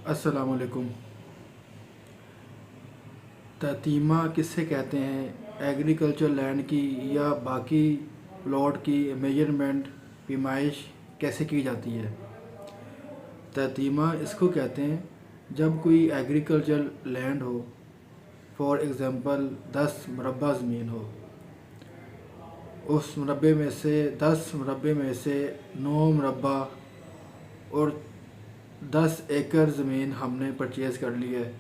السلام علیکم۔ تتیمہ کسے کہتے ہیں؟ ایگریکلچر لینڈ کی یا باقی پلاٹ کی میجرمنٹ پیمائش کیسے کی جاتی ہے؟ تتیمہ اس کو کہتے ہیں جب کوئی ایگریکلچر لینڈ ہو، فار ایگزامپل 10 مربع زمین ہو، اس مربع میں سے 10 مربع میں سے 9 مربع اور 10 ایکڑ زمین ہم نے پرچیز کر لی ہے۔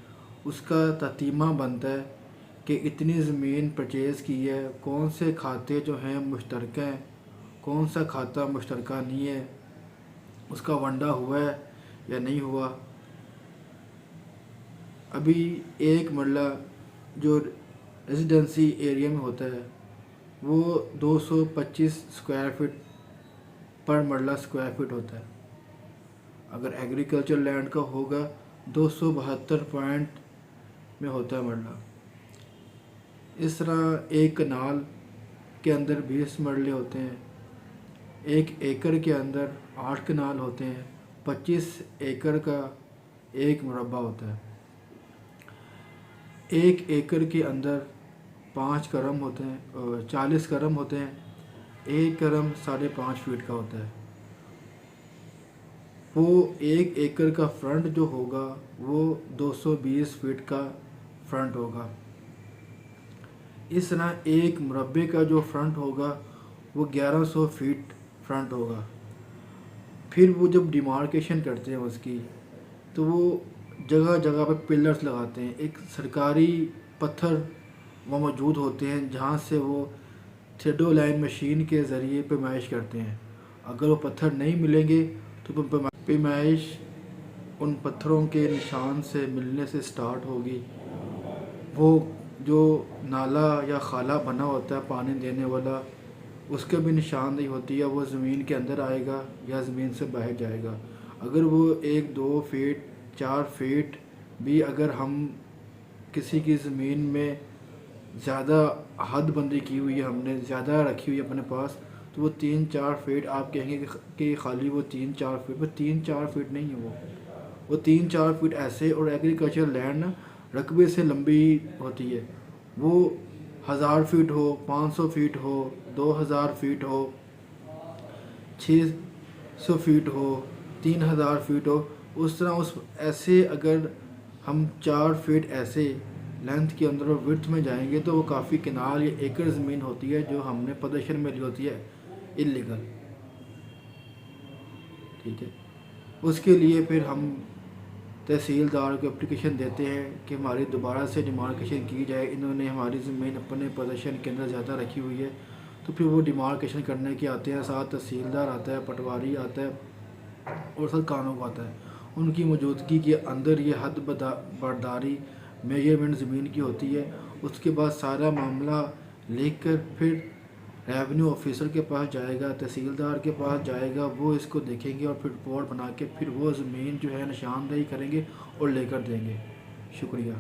اس کا تتیمہ بنتا ہے کہ اتنی زمین پرچیز کی ہے، کون سے کھاتے جو ہیں مشترکہ ہیں، کون سا کھاتا مشترکہ نہیں ہے، اس کا ونڈا ہوا ہے یا نہیں ہوا۔ ابھی ایک مرلہ جو ریزیڈنسی ایریا میں ہوتا ہے وہ 225 اسکوائر فٹ پر مرلہ اسکوائر فٹ ہوتا ہے، اگر ایگریکلچر لینڈ کا ہوگا 272 پوائنٹ میں ہوتا ہے مرلہ۔ اس طرح ایک کنال کے اندر 20 مرلے ہوتے ہیں، ایک ایکڑ کے اندر 8 کنال ہوتے ہیں، 25 ایکڑ کا ایک مربع ہوتا ہے۔ ایک ایکڑ کے اندر 5 کرم ہوتے ہیں، 40 کرم ہوتے ہیں، ایک کرم 5.5 فٹ کا ہوتا ہے۔ وہ ایک ایکڑ کا فرنٹ جو ہوگا وہ 220 فٹ کا فرنٹ ہوگا۔ اس طرح ایک مربع کا جو فرنٹ ہوگا وہ 1100 فٹ فرنٹ ہوگا۔ پھر وہ جب ڈیمارکیشن کرتے ہیں اس کی تو وہ جگہ جگہ پہ پلرز لگاتے ہیں، ایک سرکاری پتھر وہ موجود ہوتے ہیں جہاں سے وہ تھریڈو لائن مشین کے ذریعے پیمائش کرتے ہیں۔ اگر وہ پتھر نہیں ملیں گے تو پیمائش ان پتھروں کے نشان سے ملنے سے سٹارٹ ہوگی۔ وہ جو نالا یا خالہ بنا ہوتا ہے پانی دینے والا، اس کے بھی نشاندہی ہوتی ہے، وہ زمین کے اندر آئے گا یا زمین سے باہر جائے گا۔ اگر وہ 1-2 فٹ 4 فٹ بھی اگر ہم کسی کی زمین میں زیادہ حد بندی کی ہوئی ہے، ہم نے زیادہ رکھی ہوئی ہے اپنے پاس، تو وہ 3-4 فٹ آپ کہیں گے کہ خالی وہ 3-4 فٹ، وہ 3-4 فٹ نہیں ہے، وہ 3-4 فٹ ایسے۔ اور ایگریکلچر لینڈ رقبے سے لمبی ہوتی ہے، وہ 1000 فٹ ہو، 500 فٹ ہو، 2000 فٹ ہو، 600 فٹ ہو، 3000 فٹ ہو، اس طرح ایسے اگر ہم 4 فٹ ایسے لینتھ کے اندر اور وڈتھ میں جائیں گے تو وہ کافی کنال یا ایکڑ زمین ہوتی ہے جو ہم نے پوزیشن میں لی ہوتی ہے اللیگل، ٹھیک ہے۔ اس کے لیے پھر ہم تحصیلدار کو اپلیکیشن دیتے ہیں کہ ہماری دوبارہ سے ڈیمارکیشن کی جائے، انہوں نے ہماری زمین اپنے پوزیشن کے اندر زیادہ رکھی ہوئی ہے۔ تو پھر وہ ڈیمارکیشن کرنے کے آتے ہیں، ساتھ تحصیلدار آتا ہے، پٹواری آتا ہے اور ساتھ قانون آتا ہے۔ ان کی موجودگی کے اندر یہ حد برداری میجرمنٹ زمین کی ہوتی ہے۔ اس کے بعد سارا معاملہ لکھ کر پھر ریونیو آفیسر کے پاس جائے گا، تحصیلدار کے پاس جائے گا، وہ اس کو دیکھیں گے اور پھر رپورٹ بنا کے پھر وہ زمین جو ہے نشاندہی کریں گے اور لے کر دیں گے۔ شکریہ۔